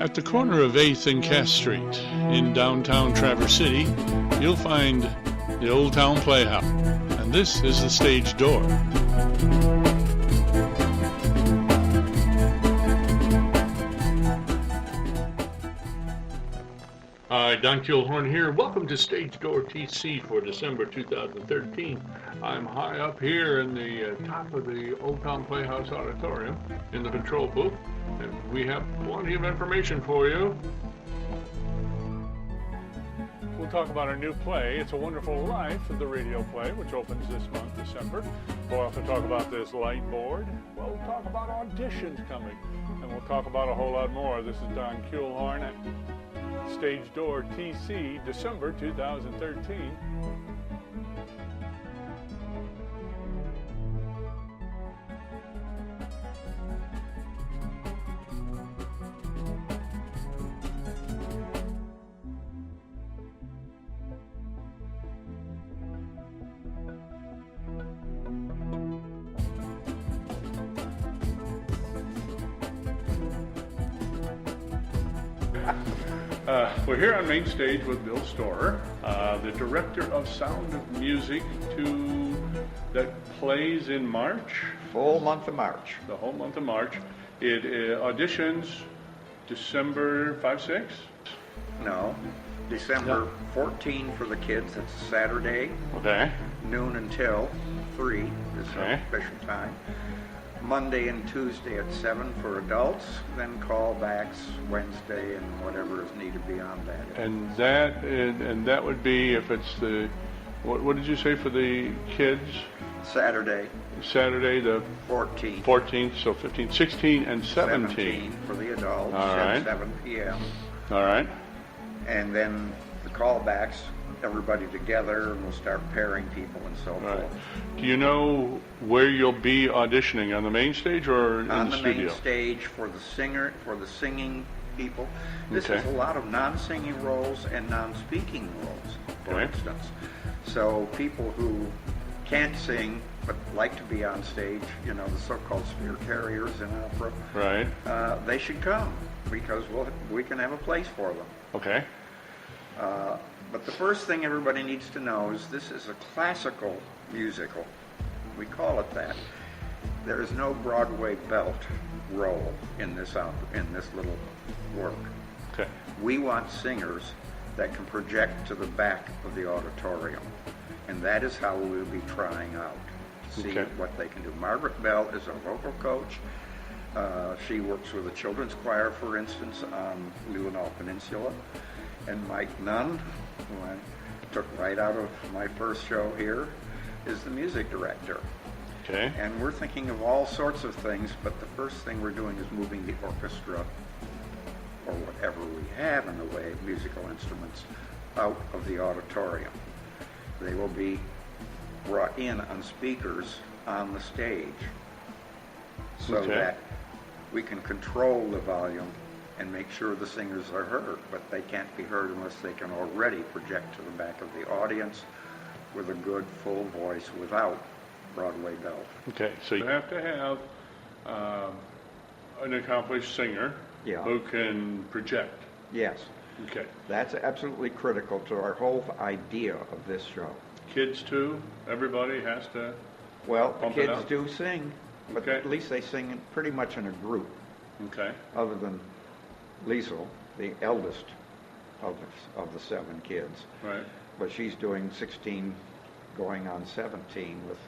At the corner of 8th and Cass Street in downtown Traverse City, you'll find the old Town Playhouse. And this is the stage door. Hi, Don Kilhorn here. Welcome to stagedoortc for December 2013. I'm high up here in the top of the Old Town Playhouse auditorium in the control booth, and we have plenty of information for you. We'll talk about our new play, It's a Wonderful Life, the radio play, which opens this month, December. We'll also talk about this light board. We'll talk about auditions coming, and we'll talk about a whole lot more. This is Don Kilhorn at Stage Door TC, December 2013. We're here on main stage with Bill Storer, the director of Sound of Music that plays in March. Full month of March. The whole month of March. It auditions December 5, 6? No, December 14 for the kids. It's Saturday. Okay. Noon until 3 is Okay. our special time. Monday and Tuesday at 7 for adults, then callbacks Wednesday and whatever is needed beyond that. And that would be if it's the, what did you say for the kids? Saturday The 14th. 14th, so 15, 16, and 17. For the adults All right. at 7 p.m. All right. And then the callbacks, everybody together, and we'll start pairing people and so Right. forth. Do you know where you'll be auditioning, on the main stage or in On the the studio? main stage for the singing people. This Okay. is a lot of non-singing roles and non-speaking roles, for Okay. instance. So people who can't sing but like to be on stage, you know, the so-called spear carriers in opera, Right. they should come because we can have a place for them. Okay. But the first thing everybody needs to know is this is a classical musical. We call it that. There is no Broadway belt role in this little work. Okay. We want singers that can project to the back of the auditorium, and that is how we'll be trying out to see Okay. what they can do. Margaret Bell is a vocal coach. She works with the children's choir, for instance, on Leelanau Peninsula. And Mike Nunn, who I took right out of my first show here, is the music director. Okay. And we're thinking of all sorts of things, but the first thing we're doing is moving the orchestra, or whatever we have in the way of musical instruments, out of the auditorium. They will be brought in on speakers on the stage so Okay. that we can control the volume and make sure the singers are heard, but they can't be heard unless they can already project to the back of the audience with a good full voice without Broadway belt. Okay. So you have to have an accomplished singer Yeah. who can project. Yes, Okay. that's absolutely critical to our whole idea of this show. Kids too. Everybody has to. Well, the Pump it kids up. do sing, but Okay. at least they sing pretty much in a group, Okay. other than Liesel, the eldest of the 7 kids. Right. But she's doing 16 going on 17 with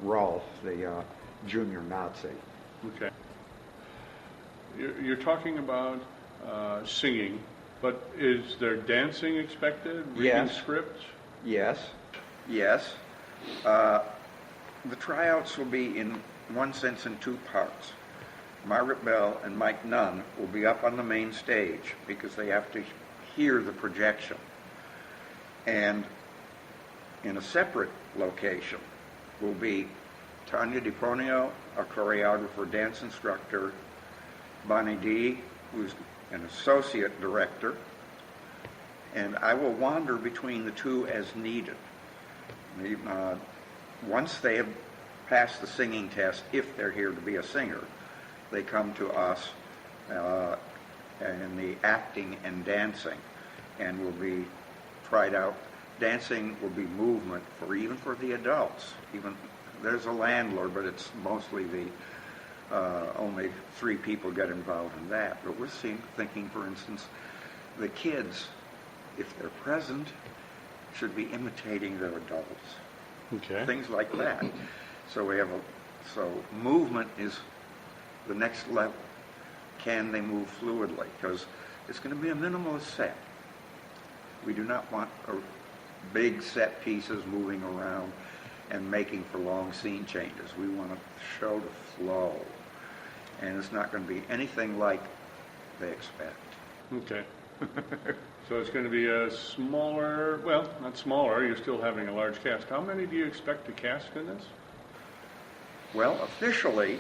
Rolf, the junior Nazi. Okay. You're talking about singing, but is there dancing expected? Reading Yes. scripts? Yes. The tryouts will be, in one sense, in 2 parts. Margaret Bell and Mike Nunn will be up on the main stage because they have to hear the projection. And in a separate location will be Tanya DiPonio, a choreographer, dance instructor, Bonnie D, who's an associate director, and I will wander between the two as needed. Once they have passed the singing test, if they're here to be a singer, they come to us in the acting and dancing, and will be tried out. Dancing will be movement even for the adults. Even there's a landlord, but it's mostly the only 3 people get involved in that. But we're thinking, for instance, the kids, if they're present, should be imitating their adults. Okay. Things like that. So so movement is the next level. Can they move fluidly? Because it's going to be a minimalist set. We do not want big set pieces moving around and making for long scene changes. We want to show the flow. And it's not going to be anything like they expect. Okay. So it's going to be a smaller, well, not smaller, you're still having a large cast. How many do you expect to cast in this? Well, officially,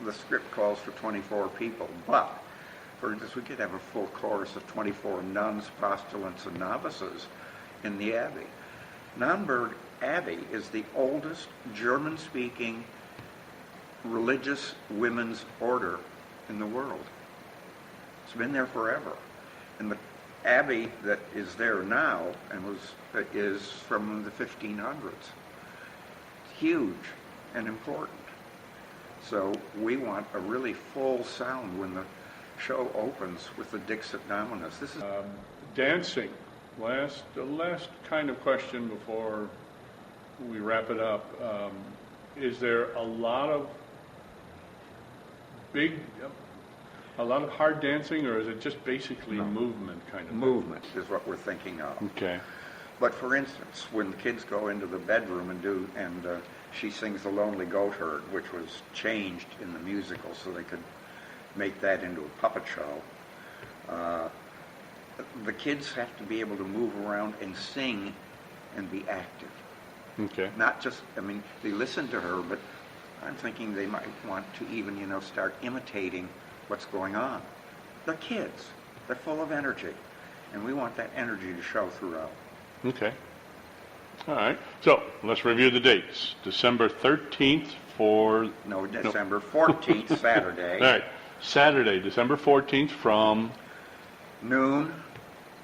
the script calls for 24 people, but, for instance, we could have a full chorus of 24 nuns, postulants, and novices in the Abbey. Naumburg Abbey is the oldest German-speaking religious women's order in the world. It's been there forever. And the abbey that is there now is from the 1500s. It's huge and important. So we want a really full sound when the show opens with the Dixit Dominus. This is dancing. The last kind of question before we wrap it up. Is there a lot of hard dancing, or is it just basically movement kind of movement thing? Is what we're thinking of. Okay. But for instance, when the kids go into the bedroom and she sings The Lonely Goatherd, which was changed in the musical so they could make that into a puppet show, the kids have to be able to move around and sing and be active. Okay. Not just, they listen to her, but I'm thinking they might want to even, start imitating what's going on. They're kids. They're full of energy. And we want that energy to show throughout. Okay. All right. So let's review the dates. December 13th for... No, December 14th, Saturday. All right. Saturday, December 14th from... noon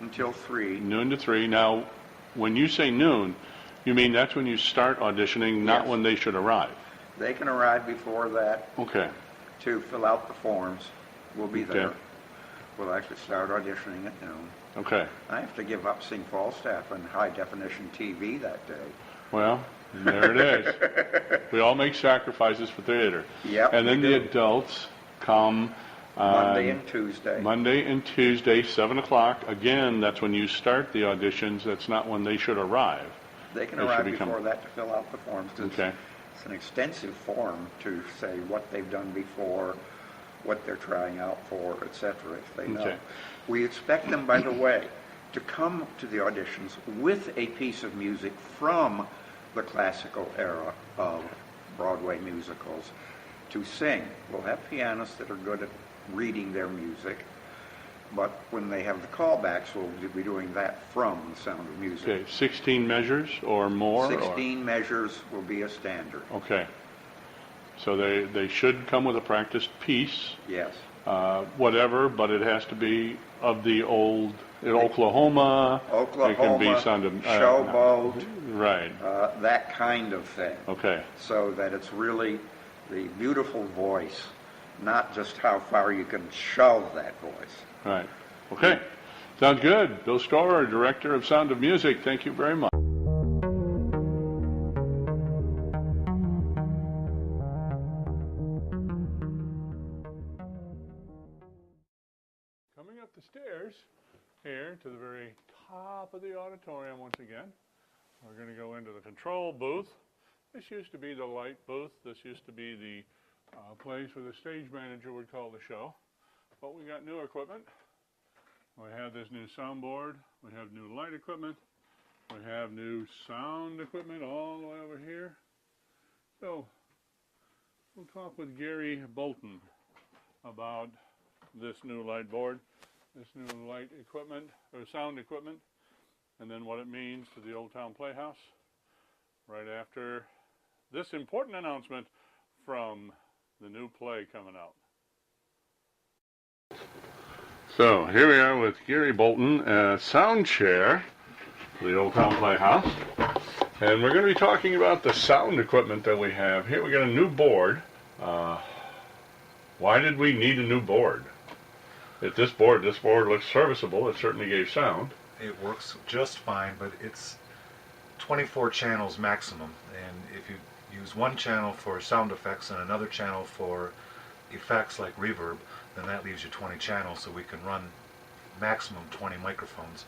until 3. Noon to 3. Now, when you say noon, you mean that's when you start auditioning, not Yes. when they should arrive? They can arrive before that Okay. to fill out the forms. We'll be there. Okay. We'll actually start auditioning at noon. Okay. I have to give up seeing Falstaff on high-definition TV that day. Well, there it is. We all make sacrifices for theater. Yep, And then we the do. adults come Monday and Tuesday. Monday and Tuesday, 7 o'clock. Again, that's when you start the auditions. That's not when they should arrive. They can They should arrive become- before that to fill out the forms. Okay. It's an extensive form to say what they've done before, what they're trying out for, etc., if they know. Okay. We expect them, by the way, to come to the auditions with a piece of music from the classical era of Broadway musicals to sing. We'll have pianists that are good at reading their music, but when they have the callbacks, we'll be doing that from The Sound of Music. Okay. 16 measures or more? 16 measures will be a standard. Okay. So they should come with a practiced piece, Yes. whatever, but it has to be of the old Oklahoma. It can be Oklahoma, Sound of Showboat, Right. that kind of thing. Okay. So that it's really the beautiful voice, not just how far you can shove that voice. Right. Okay. Sounds good. Bill Storer, Director of Sound of Music. Thank you very much. Coming up the stairs here to the very top of the auditorium once again. We're going to go into the control booth. This used to be the light booth. This used to be the place where the stage manager would call the show. But we got new equipment. We have this new soundboard. We have new light equipment. We have new sound equipment all the way over here. So we'll talk with Gary Bolton about this new light board, this new light equipment, or sound equipment, and then what it means to the old Town Playhouse right after this important announcement from the new play coming out. So here we are with Gary Bolton, sound chair for the old Town Playhouse. And we're going to be talking about the sound equipment that we have here. We got a new board. Why did we need a new board? If this board looks serviceable, it certainly gave sound. It works just fine, but it's 24 channels maximum. And if you use one channel for sound effects and another channel for effects like reverb, then that leaves you 20 channels, so we can run maximum 20 microphones.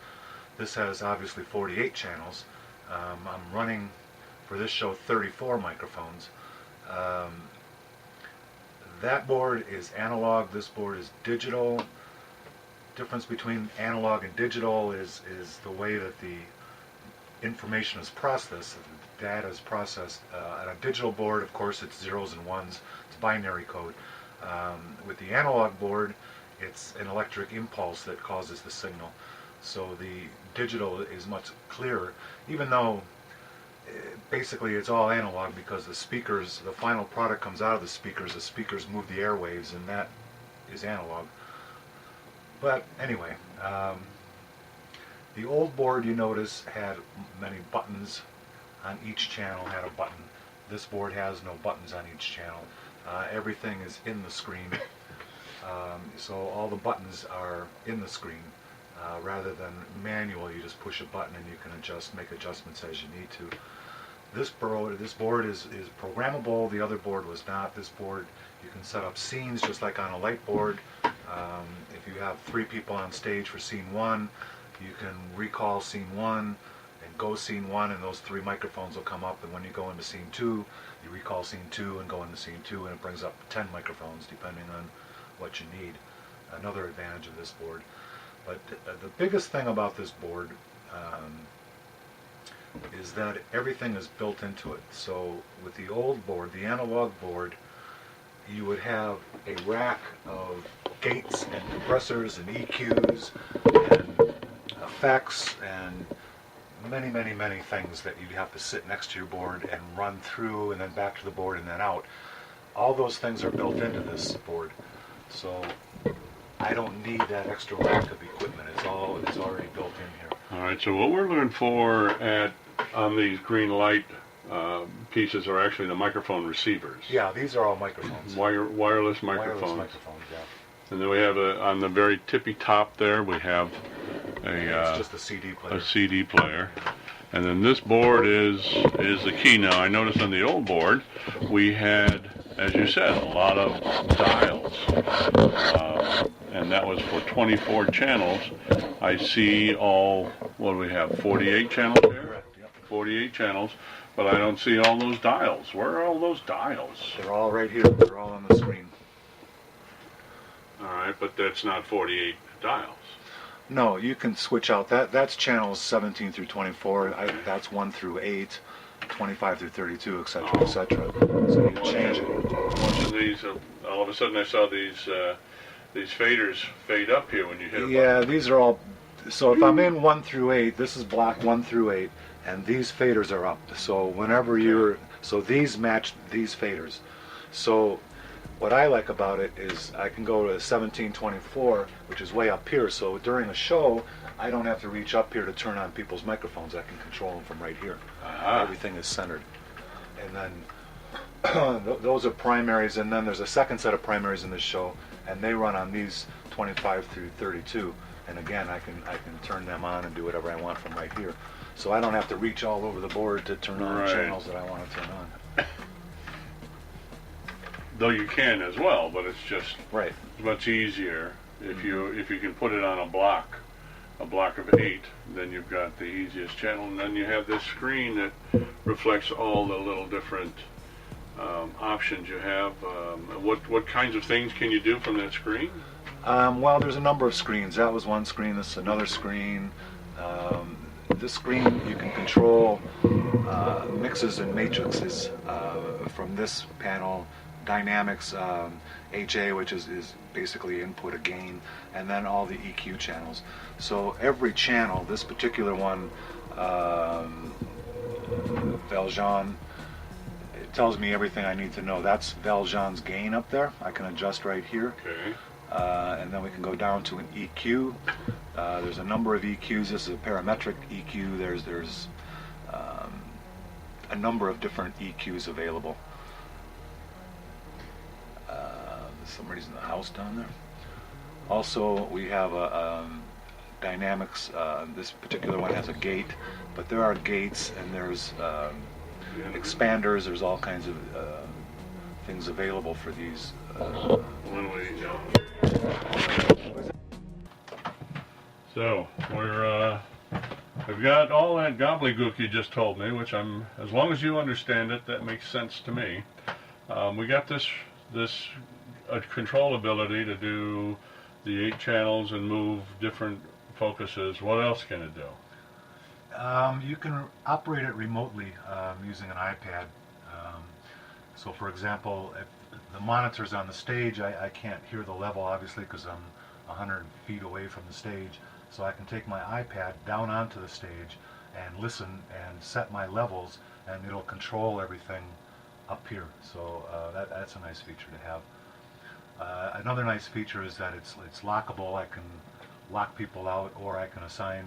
This has obviously 48 channels. I'm running for this show 34 microphones. That board is analog, this board is digital. Difference between analog and digital is the way that the information is processed, the data is processed. On a digital board, of course, it's zeros and ones, it's binary code. With the analog board, it's an electric impulse that causes the signal. So the digital is much clearer, even though basically it's all analog, because the speakers, the final product comes out of the speakers move the airwaves, and that is analog. But anyway, the old board, you notice, had many buttons. On each channel had a button. This board has no buttons on each channel. Everything is in the screen. So all the buttons are in the screen. Rather than manual, you just push a button and you can make adjustments as you need to. This board is programmable. The other board was not. This board, you can set up scenes just like on a light board. If you have 3 people on stage for scene 1, you can recall scene 1 and go scene 1, and those 3 microphones will come up, and when you go into scene 2, you recall scene 2 and go into scene 2, and it brings up 10 microphones depending on what you need. Another advantage of this board. But the biggest thing about this board is that everything is built into it. So with the old board, the analog board, you would have a rack of gates and compressors and EQs and effects and many things that you'd have to sit next to your board and run through, and then back to the board and then out. All those things are built into this board. So I don't need that extra rack of equipment. It's already built in here. All right, so what we're looking for on these green light pieces are actually the microphone receivers. Yeah, these are all microphones. Wireless microphones. Wireless microphones, yeah. And then we have on the very tippy top there, we have It's just a CD player. a CD player. And then this board is the key. Now, I noticed on the old board, we had, as you said, a lot of dials. And that was for 24 channels. I see what do we have, 48 channels here? Correct, yep. 48 channels, but I don't see all those dials. Where are all those dials? They're all right here. They're all on the screen. All right, but that's not 48 dials. No, you can switch out. That's channels 17 through 24. That's 1 through 8, 25 through 32, etc., etc. So you change it. Bunch of these, all of a sudden I saw these faders fade up here when you hit a button. These are all. So if I'm in 1 through 8, this is block 1 through 8, and these faders are up. So whenever so these match these faders. So what I like about it is I can go to 1724, which is way up here, so during a show, I don't have to reach up here to turn on people's microphones. I can control them from right here. Everything is centered. And then those are primaries, and then there's a second set of primaries in this show, and they run on these 25 through 32. And again, I can turn them on and do whatever I want from right here. So I don't have to reach all over the board to turn on channels that I want to turn on. Though you can as well, but it's just Right. much easier if you can put it on a block of 8. Then you've got the easiest channel, and then you have this screen that reflects all the little different options you have. What kinds of things can you do from that screen? Well, there's a number of screens. That was one screen. This is another screen. This screen you can control mixes and matrices from this panel. Dynamics, HA, which is basically input, a gain, and then all the EQ channels. So every channel, this particular one, Valjean, it tells me everything I need to know. That's Valjean's gain up there. I can adjust right here. Okay. And then we can go down to an EQ. There's a number of EQs. This is a parametric EQ. There's a number of different EQs available. Somebody's in the house down there. Also, we have a dynamics. This particular one has a gate, but there are gates and there's expanders. There's all kinds of things available for these. So we've got all that gobbledygook you just told me, which as long as you understand it, that makes sense to me. We got this control ability to do the 8 channels and move different focuses. What else can it do? You can operate it remotely using an iPad. So for example, if the monitor's on the stage, I can't hear the level obviously because I'm 100 feet away from the stage. So I can take my iPad down onto the stage and listen and set my levels, and it'll control everything up here. So that's a nice feature to have. Another nice feature is that it's lockable. I can lock people out, or I can assign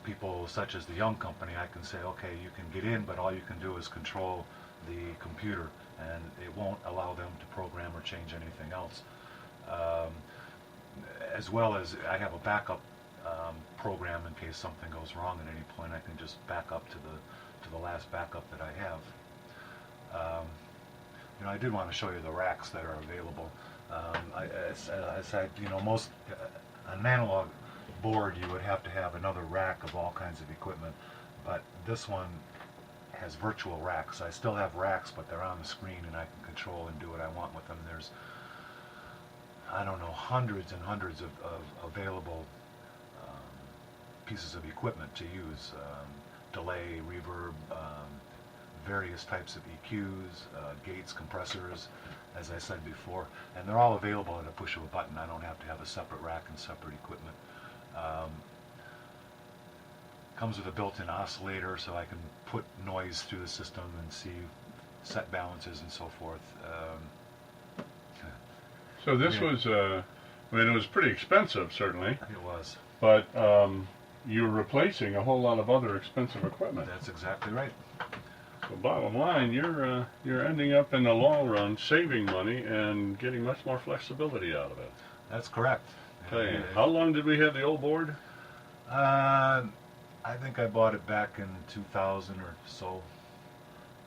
people such as the Young Company. I can say, okay, you can get in, but all you can do is control the computer, and it won't allow them to program or change anything else. As well as I have a backup program in case something goes wrong at any point. I can just back up to the last backup that I have. I did want to show you the racks that are available. Most an analog board, you would have to have another rack of all kinds of equipment, but this one has virtual racks. I still have racks, but they're on the screen, and I can control and do what I want with them. There's, I don't know, hundreds and hundreds of available pieces of equipment to use. Delay, reverb, various types of EQs, gates, compressors, as I said before, and they're all available at a push of a button. I don't have to have a separate rack and separate equipment. Comes with a built-in oscillator, so I can put noise through the system and see set balances and so forth. So this was, it was pretty expensive, certainly. It was. But you're replacing a whole lot of other expensive equipment. That's exactly right. So bottom line, you're ending up in the long run saving money and getting much more flexibility out of it. That's correct. Okay. How long did we have the old board? I think I bought it back in 2000 or so.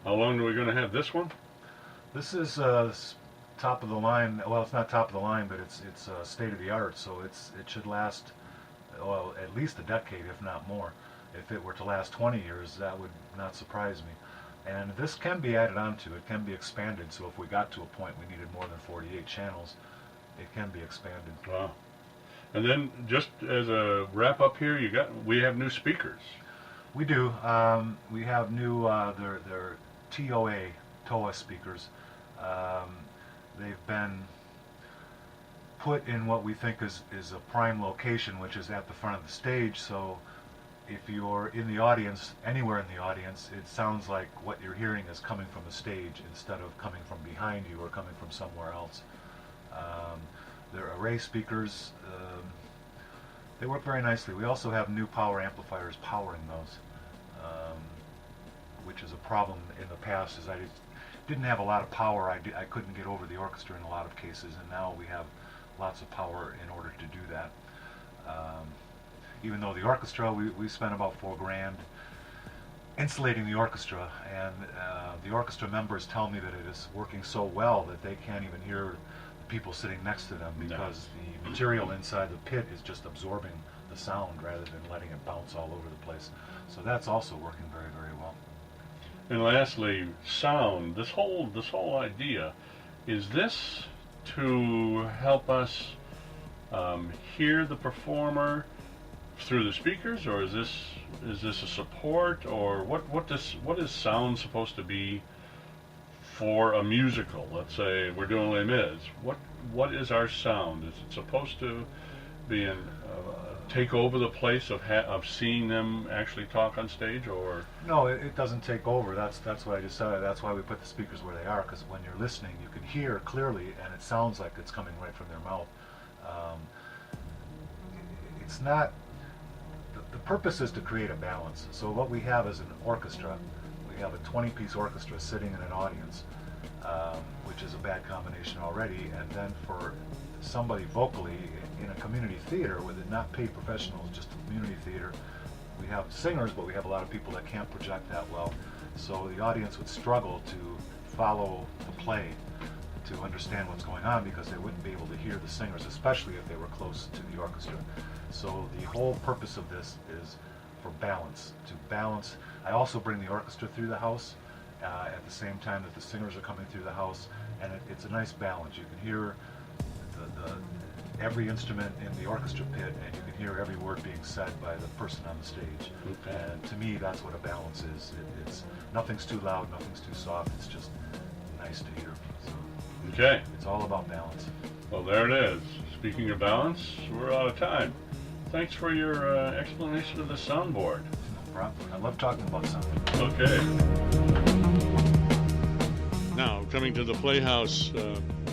How long are we going to have this one? This is top of the line. Well, it's not top of the line, but it's state of the art. So it should last, well, at least a decade, if not more. If it were to last 20 years, that would not surprise me. And this can be added onto. It can be expanded. So if we got to a point we needed more than 48 channels, it can be expanded. Wow. And then, just as a wrap up here, we have new speakers. We do. We have new they're TOA speakers. They've been put in what we think is a prime location, which is at the front of the stage. So if you're in the audience, anywhere in the audience, it sounds like what you're hearing is coming from the stage instead of coming from behind you or coming from somewhere else. They're array speakers. They work very nicely. We also have new power amplifiers powering those, which is a problem in the past, as I didn't have a lot of power. I couldn't get over the orchestra in a lot of cases, and now we have lots of power in order to do that. Even though the orchestra, we spent about $4 grand insulating the orchestra, and the orchestra members tell me that it is working so well that they can't even hear people sitting next to them because the material inside the pit is just absorbing the sound rather than letting it bounce all over the place. So that's also working very, very well. And lastly, sound. This whole idea, is this to help us hear the performer through the speakers, or is this a support, or what is sound supposed to be for a musical? Let's say we're doing Les Mis. What is our sound? Is it supposed to be take over the place of seeing them actually talk on stage, or? No, it doesn't take over. That's what I just said. That's why we put the speakers where they are, because when you're listening, you can hear clearly, and it sounds like it's coming right from their mouth. Um, it's not, the purpose is to create a balance. So what we have is an orchestra. We have a 20-piece orchestra sitting in an audience, which is a bad combination already, and then for somebody vocally in a community theater with it not paid professionals, just a community theater, we have singers, but we have a lot of people that can't project that well. So the audience would struggle to follow the play, to understand what's going on, because they wouldn't be able to hear the singers, especially if they were close to the orchestra. So the whole purpose of this is for balance, to balance. I also bring the orchestra through the house at the same time that the singers are coming through the house, and it's a nice balance. You can hear every instrument in the orchestra pit, and you can hear every word being said by the person on the stage. Okay. And to me, that's what a balance is. It's nothing's too loud, nothing's too soft. It's just nice to hear. So Okay. it's all about balance. Well, there it is. Speaking of balance, we're out of time. Thanks for your explanation of the soundboard. No problem. I love talking about sound. Okay. Now, coming to the Playhouse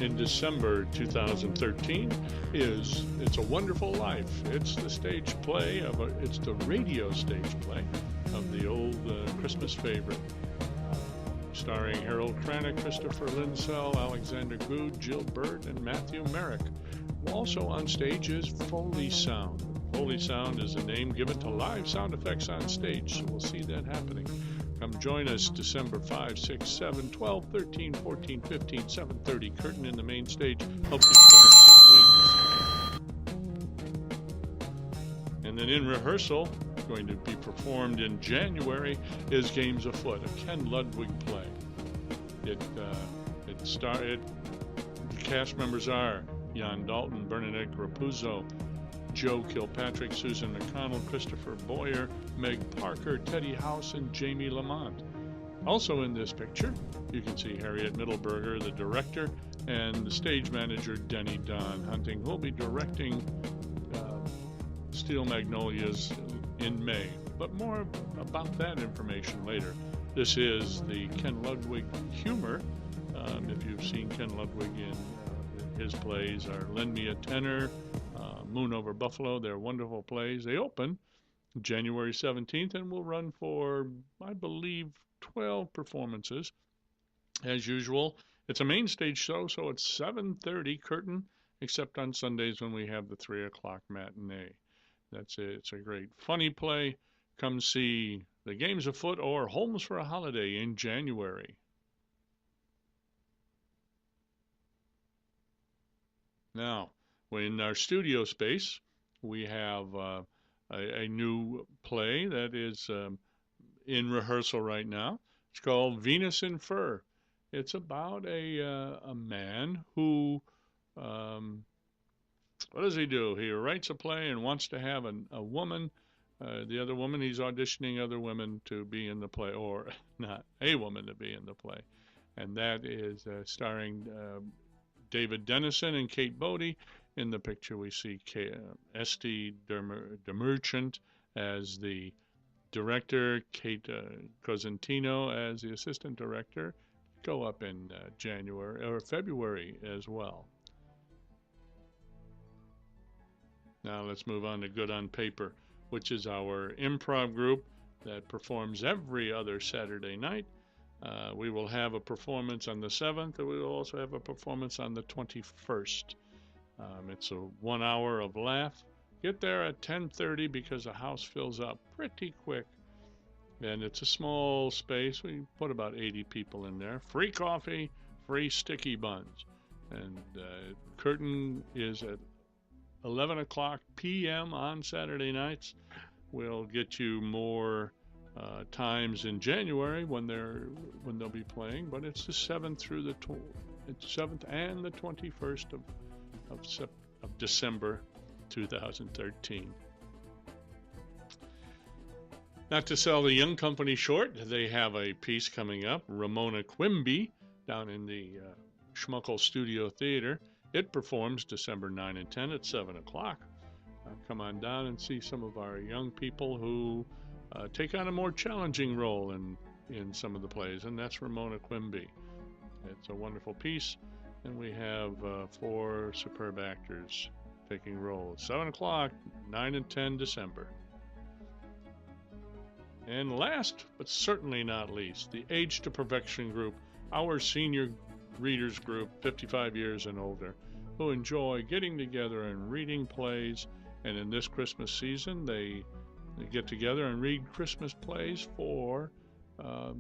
in December 2013 is It's a Wonderful Life. It's the stage play it's the radio stage play of the old Christmas favorite, starring Harold Cranick, Christopher Linsell, Alexander Good, Jill Burt, and Matthew Merrick. Also on stage is Foley Sound. Foley Sound is a name given to live sound effects on stage, so we'll see that happening. Come join us December 5, 6, 7, 12, 13, 14, 15, 7:30. Curtain in the main stage. Help you Clarence with wings. And then in rehearsal, going to be performed in January, is Games Afoot, a Ken Ludwig play. The cast members are Jan Dalton, Bernadette Rapuzzo, Joe Kilpatrick, Susan McConnell, Christopher Boyer, Meg Parker, Teddy House, and Jamie Lamont. Also in this picture, you can see Harriet Middleberger, the director, and the stage manager, Denny Don Hunting, who will be directing Steel Magnolias in May. But more about that information later. This is the Ken Ludwig humor. If you've seen Ken Ludwig in his plays, are Lend Me a Tenor, Moon Over Buffalo. They're wonderful plays. They open January 17th and will run for, I believe, 12 performances. As usual, it's a main stage show, so it's 7:30 curtain, except on Sundays when we have the 3 o'clock matinee. That's it. It's a great funny play. Come see The Games Afoot or Homes for a Holiday in January. Now, in our studio space, we have a new play that is in rehearsal right now. It's called Venus in Fur. It's about a man who, what does he do? He writes a play and wants to have a woman. The other woman, he's auditioning other women to be in the play, or not a woman to be in the play. And that is starring David Dennison and Kate Bodie. In the picture, we see Esty DeMerchant as the director, Kate Cosentino as the assistant director. Go up in January or February as well. Now let's move on to Good on Paper, which is our improv group that performs every other Saturday night. We will have a performance on the 7th, and we will also have a performance on the 21st. It's a 1 hour of laugh. Get there at 10:30 because the house fills up pretty quick. And it's a small space. We put about 80 people in there. Free coffee, free sticky buns. And curtain is at 11 o'clock p.m. on Saturday nights. We'll get you more times in January when they'll be playing, but it's the 7th through the 7th and the 21st of December 2013. Not to sell the young company short, they have a piece coming up, Ramona Quimby, down in the Schmuckel Studio Theater. It performs December 9 and 10 at 7 o'clock. Come on down and see some of our young people who take on a more challenging role in some of the plays, and that's Ramona Quimby. It's a wonderful piece, and we have 4 superb actors taking roll. 7 o'clock, 9 and 10 December. And last, but certainly not least, the Age to Perfection group, our senior readers group, 55 years and older, who enjoy getting together and reading plays. And in this Christmas season, they get together and read Christmas plays for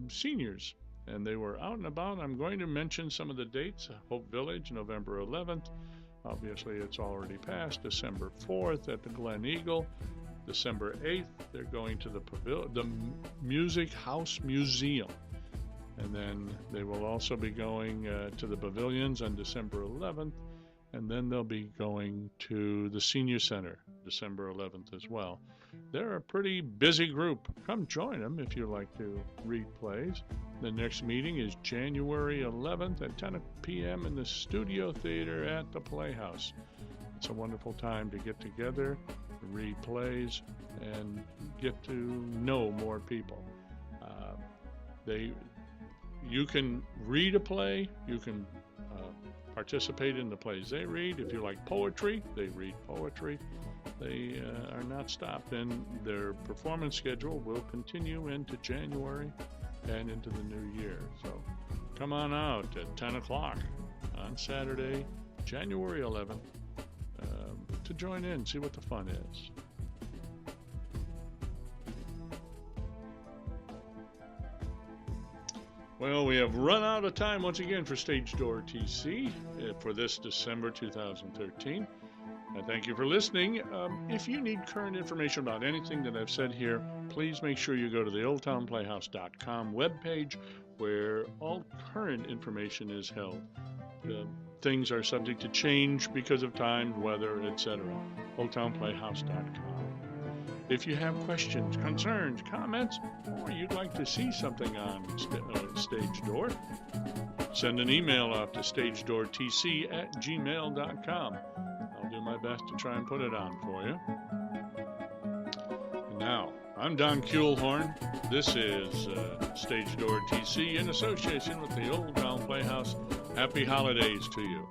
seniors. And they were out and about. I'm going to mention some of the dates. Hope Village, November 11th. Obviously, it's already passed. December 4th at the Glen Eagle. December 8th, they're going to the Music House Museum. And then they will also be going to the pavilions on December 11th. And then they'll be going to the Senior Center December 11th as well. They're a pretty busy group. Come join them if you like to read plays. The next meeting is January 11th at 10 p.m. in the Studio Theater at the Playhouse. It's a wonderful time to get together, read plays, and get to know more people. You can read a play, you can participate in the plays they read. If you like poetry, they read poetry. They are not stopped, and their performance schedule will continue into January and into the new year. So come on out at 10 o'clock on Saturday, January 11th, to join in, see what the fun is. Well, we have run out of time once again for Stage Door TC for this December 2013. I thank you for listening. If you need current information about anything that I've said here, please make sure you go to the oldtownplayhouse.com webpage where all current information is held. Things are subject to change because of time, weather, etc. oldtownplayhouse.com. If you have questions, concerns, comments, or you'd like to see something on Stage Door, send an email off to stagedoortc@gmail.com. I'll do my best to try and put it on for you. Now, I'm Don Kuehlhorn. This is Stage Door TC in association with the Old Town Playhouse. Happy holidays to you.